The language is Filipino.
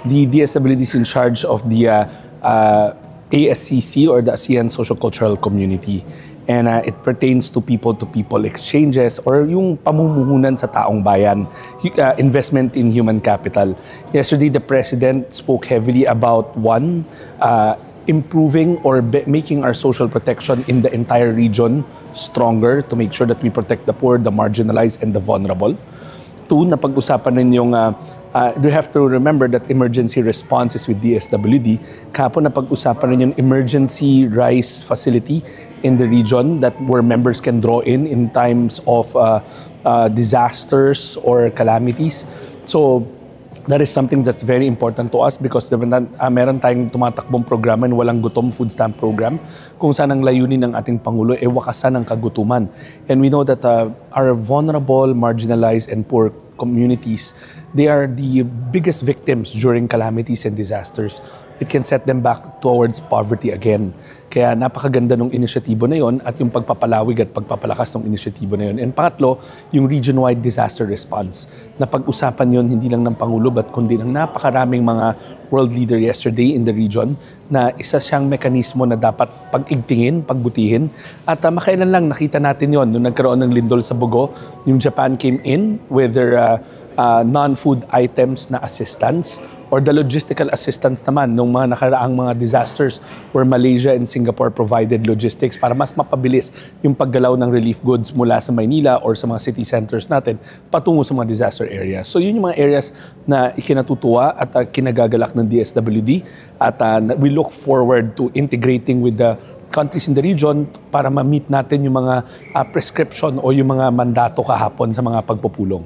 the DSWD is in charge of the ASCC, or the ASEAN Socio-Cultural Community. And it pertains to people-to-people exchanges, or yung pamumuhunan sa taong bayan, investment in human capital. Yesterday, the President spoke heavily about improving or making our social protection in the entire region stronger to make sure that we protect the poor, the marginalized, and the vulnerable. Two, napag-usapan rin yung, you have to remember that emergency response is with DSWD. Kahapon napag-usapan rin yung emergency rice facility in the region that where members can draw in times of disasters or calamities. So that is something that's very important to us because meron tayong tumatakbong programa ng Walang Gutom Food Stamp Program kung saan ang layunin ng ating Pangulo ay wakasan ang kagutuman. And we know that our vulnerable, marginalized, and poor communities, they are the biggest victims during calamities and disasters. It can set them back towards poverty again. Kaya napakaganda ng inisyatibo na yon at yung pagpapalawig at pagpapalakas ng inisyatibo na yon. And pangatlo, yung region-wide disaster response. Napag-usapan yon hindi lang ng Pangulo but kundi ng napakaraming mga world leader yesterday in the region na isa siyang mekanismo na dapat pag-igtingin, pagbutihin. At makailan lang nakita natin yon nung nagkaroon ng lindol sa Bogo, yung Japan came in with their non-food items na assistance, or the logistical assistance naman nung mga nakaraang mga disasters where Malaysia and Singapore provided logistics para mas mapabilis yung paggalaw ng relief goods mula sa Maynila or sa mga city centers natin patungo sa mga disaster areas. So yun yung mga areas na ikinatutuwa at kinagagalak ng DSWD at we look forward to integrating with the countries in the region para ma-meet natin yung mga prescription o yung mga mandato kahapon sa mga pagpupulong.